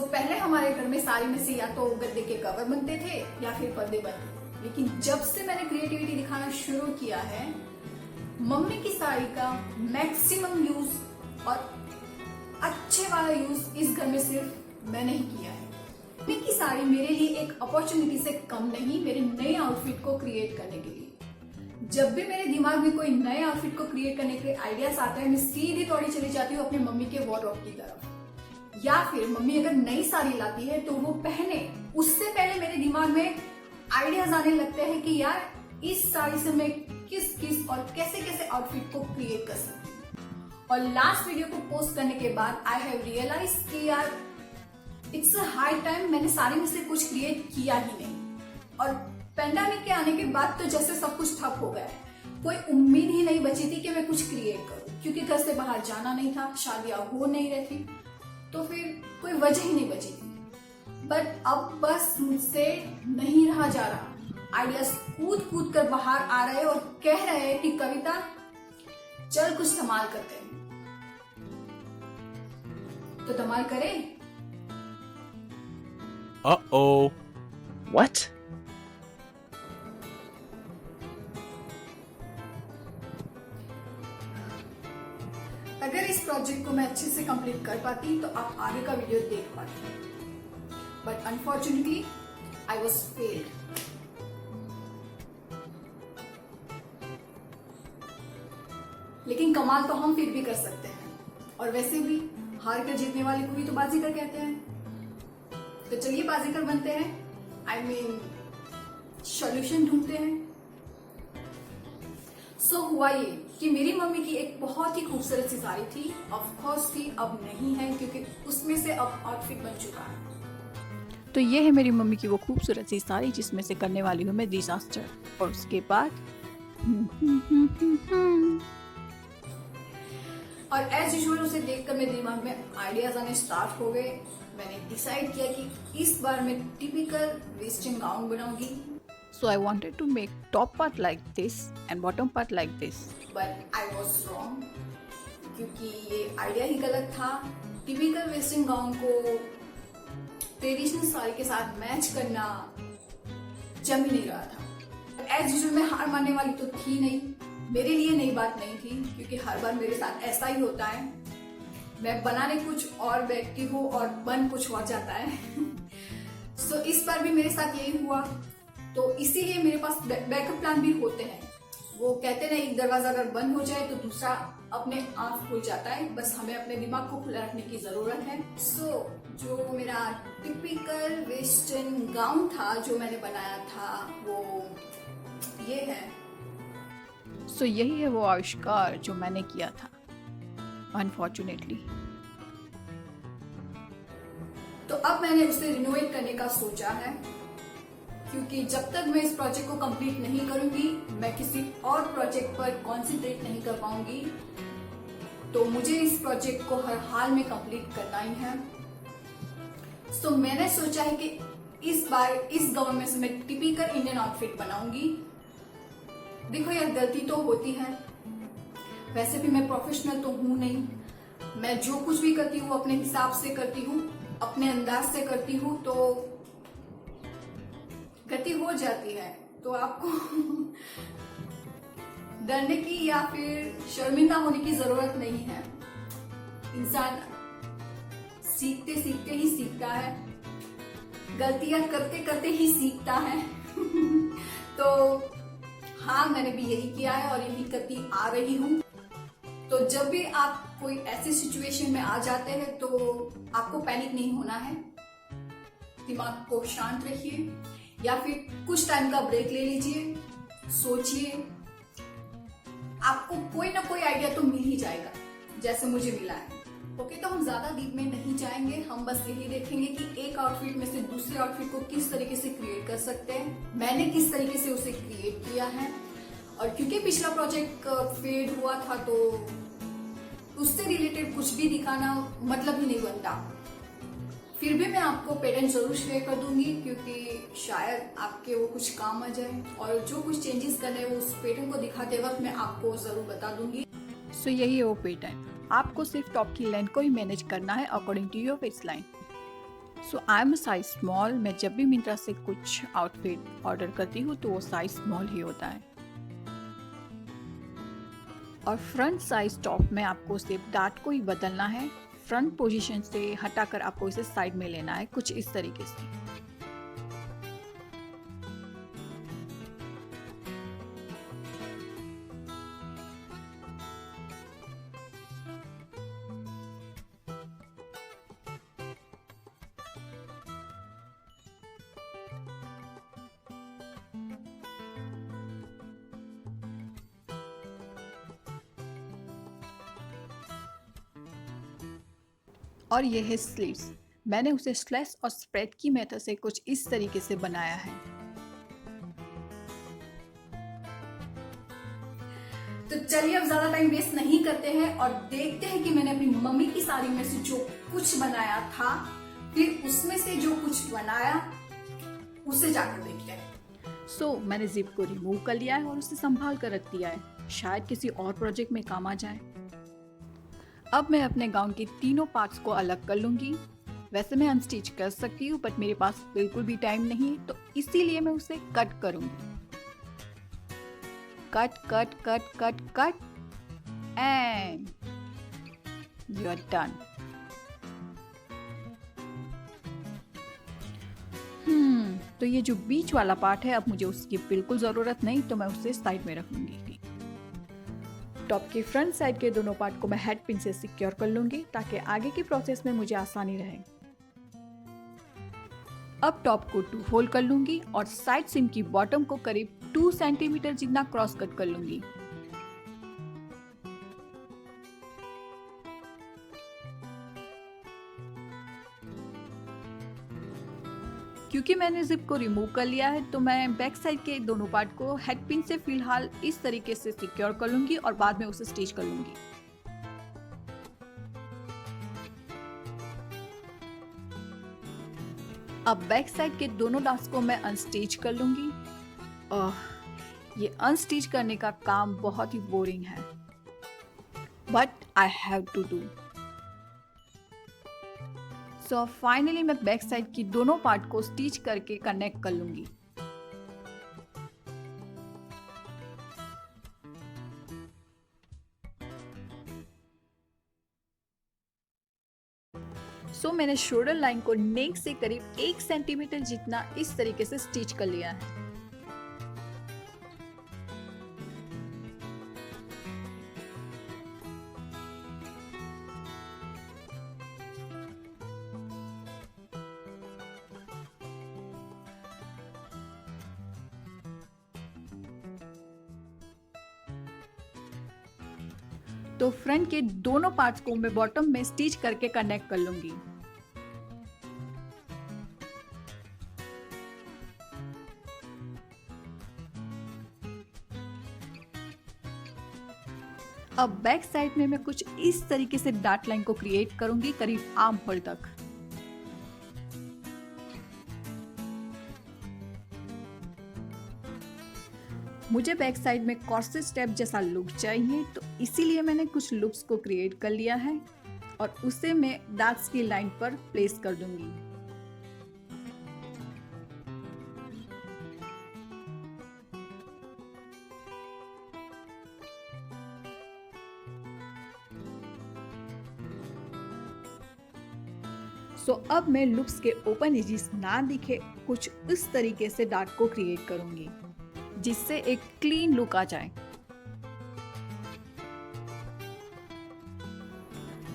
पहले हमारे घर में साड़ी में से या तो गद्दे के कवर बनते थे या फिर पर्दे बनते थे, लेकिन जब से मैंने क्रिएटिविटी दिखाना शुरू किया है, मम्मी की साड़ी का मैक्सिमम यूज और अच्छे वाला यूज इस घर में सिर्फ मैंने ही किया है। मम्मी की साड़ी मेरे लिए एक अपॉर्चुनिटी से कम नहीं, मेरे नए आउटफिट को क्रिएट करने के लिए। जब भी मेरे दिमाग में कोई नए आउटफिट को क्रिएट करने के आइडियाज आते हैं, मैं सीधी दौड़ी चली जाती हूँ अपनी मम्मी के वार्डरोब की तरफ। या फिर मम्मी अगर नई साड़ी लाती है तो वो पहने उससे पहले मेरे दिमाग में आइडियाज आने लगते हैं कि यार इस साड़ी से मैं किस किस और कैसे कैसे आउटफिट को क्रिएट कर सकती हूँ। और लास्ट वीडियो को पोस्ट करने के बाद आई हैव रियलाइज कि यार इट्स अ हाई टाइम मैंने साड़ी में से कुछ क्रिएट किया ही नहीं। और पेंडेमिक के आने के बाद तो जैसे सब कुछ ठप हो गया है, कोई उम्मीद ही नहीं बची थी कि मैं कुछ क्रिएट करूँ, क्योंकि घर से बाहर जाना नहीं था, शादियां हो नहीं रही थी, तो फिर कोई वजह ही नहीं बची थी। बट अब बस मुझसे नहीं रहा जा रहा, आइडियाज कूद कूद कर बाहर आ रहे और कह रहे हैं कि कविता चल कुछ धमाल करते हैं। तो धमाल करें? Uh-oh. What? अगर इस प्रोजेक्ट को मैं अच्छे से कंप्लीट कर पाती तो आप आगे का वीडियो देख पाते, but unfortunately I was failed. लेकिन कमाल तो हम फिर भी कर सकते हैं, और वैसे भी हार कर जीतने वाले को भी तो बाजीगर कहते हैं। तो चलिए बाजीगर बनते हैं, आई मीन सॉल्यूशन ढूंढते हैं। सो हुआ ये कि मेरी मम्मी की एक बहुत ही खूबसूरत सी साड़ी थी, ऑफ कोर्स थी, अब नहीं है क्योंकि उसमें से अब आउटफिट बन चुका है। तो ये है मेरी मम्मी की वो खूबसूरत सी साड़ी जिसमें से करने वाली हूँ मैं डिजास्टर। और उसके बाद और एज यूजुअल उसे देखकर मेरे दिमाग में आइडियाज आने स्टार्ट हो गए। मैंने डिसाइड किया कि इस बार मैं टिपिकल वेस्टर्न गाउन बनाऊंगी। So I wanted to make top part like this and bottom part like this. But I was wrong, क्योंकि ये आइडिया ही गलत था। टिपिकल वेस्टर्न गाउन को ट्रेडिशनल साड़ी के साथ मैच करना जम ही नहीं रहा था। एज यूजुअल मैं हार मानने वाली तो थी नहीं, मेरे लिए नई बात नहीं थी, क्योंकि हर बार मेरे साथ ऐसा ही होता है। मैं बनाने कुछ और बैठती हूँ और बन कुछ और जाता है। सो इस बार भी मेरे साथ यही हुआ, तो इसीलिए मेरे पास बैकअप प्लान भी होते हैं। वो कहते हैं एक दरवाजा अगर बंद हो जाए तो दूसरा अपने आप खुल जाता है, बस हमें अपने दिमाग को खुला रखने की जरूरत है। सो जो मेरा टिपिकल वेस्टर्न गाउन था जो मैंने बनाया था वो ये है। So यही है वो आविष्कार जो मैंने किया था, अनफॉर्चुनेटली। तो अब मैंने उसे रिनोवेट करने का सोचा है, क्योंकि जब तक मैं इस प्रोजेक्ट को कंप्लीट नहीं करूंगी मैं किसी और प्रोजेक्ट पर कॉन्सेंट्रेट नहीं कर पाऊंगी। तो मुझे इस प्रोजेक्ट को हर हाल में कंप्लीट करना ही है। सो मैंने सोचा है कि इस बार इस गाउन में से मैं टिपिकल इंडियन आउटफिट बनाऊंगी। देखो यार, गलती तो होती है, वैसे भी मैं प्रोफेशनल तो हूं नहीं। मैं जो कुछ भी करती हूँ अपने हिसाब से करती हूँ, अपने अंदाज से करती हूँ, तो गलती हो जाती है। तो आपको डरने की या फिर शर्मिंदा होने की जरूरत नहीं है। इंसान सीखते सीखते ही सीखता है, गलतियां करते करते ही सीखता है। तो हाँ, मैंने भी यही किया है और यही करती आ रही हूँ। तो जब भी आप कोई ऐसी सिचुएशन में आ जाते हैं तो आपको पैनिक नहीं होना है, दिमाग को शांत रखिए या फिर कुछ टाइम का ब्रेक ले लीजिए, सोचिए, आपको कोई ना कोई आइडिया तो मिल ही जाएगा जैसे मुझे मिला है। ओके, तो हम ज्यादा डीप में नहीं जाएंगे, हम बस यही देखेंगे कि एक आउटफिट में से दूसरे आउटफिट को किस तरीके से क्रिएट कर सकते हैं, मैंने किस तरीके से उसे क्रिएट किया है। और क्योंकि पिछला प्रोजेक्ट फेड हुआ था तो उससे रिलेटेड कुछ भी दिखाना मतलब ही नहीं बनता। फिर भी मैं आपको पैटर्न जरूर शेयर कर दूंगी, क्योंकि शायद आपके वो कुछ काम आ जाए, और जो कुछ चेंजेस करने हैं वो उस पैटर्न को दिखाते वक्त मैं आपको जरूर बता दूंगी। सो यही है वो पैटर्न। आपको सिर्फ टॉप की लेंथ को ही मैनेज करना है according to your waistline. So I am size small. मैं जब भी मिंत्रा से कुछ आउटफिट ऑर्डर करती हूँ तो वो साइज स्मॉल ही होता है। और फ्रंट साइज टॉप में आपको सिर्फ डार्ट को ही बदलना है। फ्रंट पोजीशन से हटाकर आपको इसे साइड में लेना है, कुछ इस तरीके से। और ये है स्लीव्स। मैंने उसे स्लैश और स्प्रेड की मेथड से कुछ इस तरीके से बनाया है। तो चलिए अब ज्यादा टाइम वेस्ट नहीं करते हैं और देखते हैं कि मैंने अपनी मम्मी की साड़ी में से जो कुछ बनाया था, फिर उसमें से जो कुछ बनाया उसे जाकर देखते हैं। सो मैंने जिप को रिमूव कर लिया है और उसे संभाल कर रख दिया है, शायद किसी और प्रोजेक्ट में काम आ जाए। अब मैं अपने गाउन के तीनों पार्ट्स को अलग कर लूंगी। वैसे मैं अनस्टिच कर सकती हूँ, बट मेरे पास बिल्कुल भी टाइम नहीं, तो इसीलिए मैं उसे कट करूंगी। Cut cut cut cut cut and you are done. तो ये जो बीच वाला पार्ट है, अब मुझे उसकी बिल्कुल ज़रूरत नहीं, तो मैं उसे साइड में रखूंगी। टॉप के फ्रंट साइड के दोनों पार्ट को मैं हेड पिन से सिक्योर कर लूंगी ताकि आगे की प्रोसेस में मुझे आसानी रहे। अब टॉप को 2 फोल्ड कर लूंगी और साइड सीम की बॉटम को करीब 2 सेंटीमीटर जितना क्रॉस कट कर लूंगी। क्योंकि मैंने जिप को रिमूव कर लिया है, तो मैं बैक साइड के दोनों पार्ट को हेड पिन से फिलहाल इस तरीके से सिक्योर कर लूंगी और बाद में उसे स्टिच कर लूंगी। अब बैक साइड के दोनों डार्ट्स को मैं अनस्टिच कर लूंगी। ये अनस्टिच करने का काम बहुत ही बोरिंग है, but I have to do. So finally मैं बैक साइड की दोनों पार्ट को स्टिच करके कनेक्ट कर लूंगी। सो मैंने शोल्डर लाइन को नेक से करीब 1 सेंटीमीटर जितना इस तरीके से स्टिच कर लिया है। तो फ्रंट के दोनों पार्ट्स को मैं बॉटम में स्टिच करके कनेक्ट कर लूंगी। अब बैक साइड में मैं कुछ इस तरीके से डार्ट लाइन को क्रिएट करूंगी करीब आर्म होल तक। मुझे बैक साइड में कॉर्सेट स्टेप जैसा लुक चाहिए, तो इसीलिए मैंने कुछ लुक्स को क्रिएट कर लिया है और उसे मैं डार्ट्स की लाइन पर प्लेस कर दूंगी। अब मैं लुक्स के ओपन एजेस ना दिखे कुछ इस तरीके से डार्ट को क्रिएट करूंगी, जिससे एक क्लीन लुक आ जाए।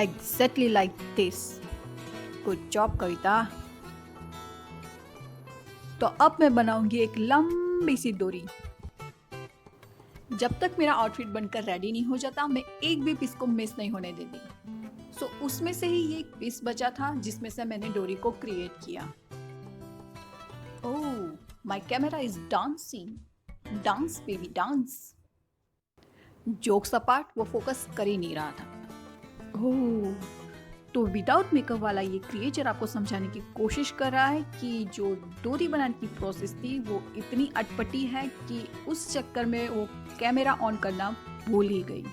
Exactly like this. Good job Kavita. तो अब मैं बनाऊंगी एक लंबी सी डोरी। जब तक मेरा आउटफिट बनकर रेडी नहीं हो जाता, मैं एक भी पीस को मिस नहीं होने देती। सो उसमें से ही ये एक पीस बचा था जिसमें से मैंने डोरी को क्रिएट किया। Oh, my camera is dancing. Dance baby dance. Jokes apart, वो फोकस कर ही नहीं रहा था। ओह, तो विदाउट मेकअप वाला ये क्रिएचर आपको समझाने की कोशिश कर रहा है कि जो डोरी बनाने की प्रोसेस थी वो इतनी अटपटी है कि उस चक्कर में वो कैमरा ऑन करना भूल ही गई।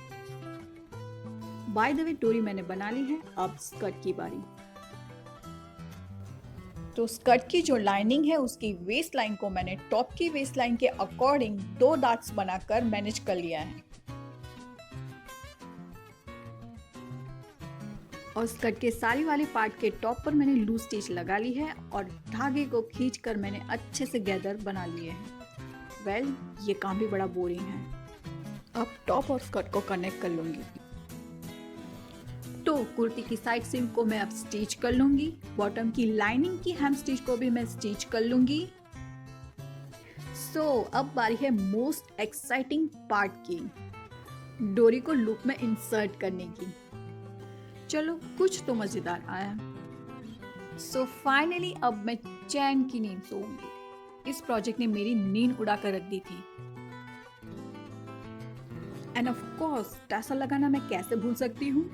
बाय द वे डोरी मैंने बना ली है, अब स्कर्ट की बारी। तो स्कर्ट की जो लाइनिंग है उसकी वेस्ट लाइन को मैंने टॉप की वेस्ट लाइन के अकॉर्डिंग 2 डॉट्स बनाकर मैनेज कर लिया है। और स्कर्ट के साड़ी वाले पार्ट के टॉप पर मैंने लूज स्टिच लगा ली है और धागे को खींचकर मैंने अच्छे से गैदर बना लिए हैं। वेल, ये काम भी बड़ा बोरिंग है। अब टॉप और स्कर्ट को कनेक्ट कर लूंगी। तो कुर्ती की साइड सीम को मैं अब स्टिच कर लूंगी। बॉटम की लाइनिंग की हेम स्टिच को भी मैं स्टिच कर लूंगी। अब बारी है मोस्ट एक्साइटिंग पार्ट की, डोरी को लूप में इंसर्ट करने की। चलो, कुछ तो मजेदार आया। फाइनली अब मैं चैन की नींद सोऊंगी। इस प्रोजेक्ट ने मेरी नींद उड़ा कर रख दी थी। एंड ऑफ कोर्स टैसल लगाना मैं कैसे भूल सकती हूँ।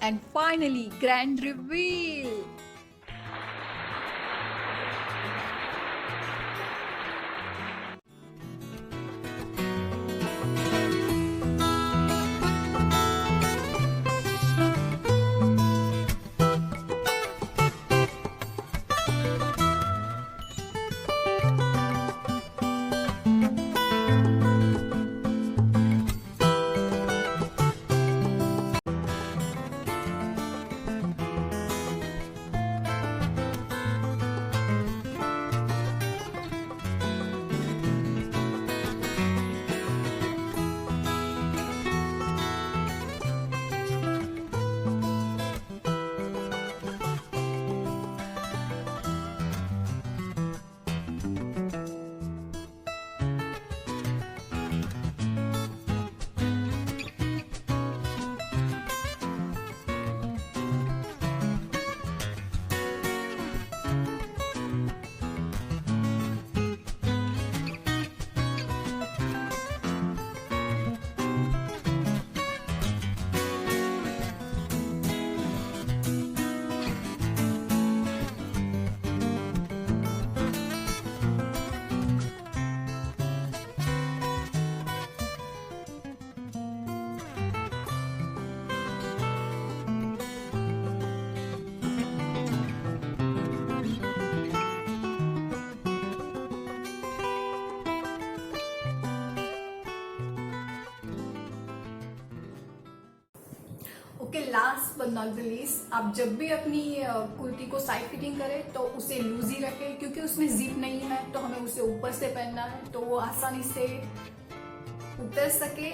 And finally grand reveal. Okay, last but not the least, आप जब भी अपनी कुर्ती को साइड फिटिंग करें तो उसे लूज ही रखें, क्योंकि उसमें जिप नहीं है तो हमें उसे ऊपर से पहनना है तो वो आसानी से उतर सके।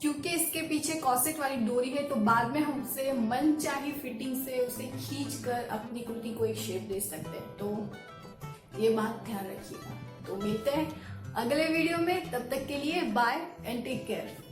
क्योंकि इसके पीछे कॉर्सेट वाली डोरी है तो बाद में हम उसे मनचाही फिटिंग से उसे खींचकर अपनी कुर्ती को एक शेप दे सकते हैं। तो ये बात ध्यान रखिएगा। तो मिलते हैं अगले वीडियो में, तब तक के लिए बाय एंड टेक केयर।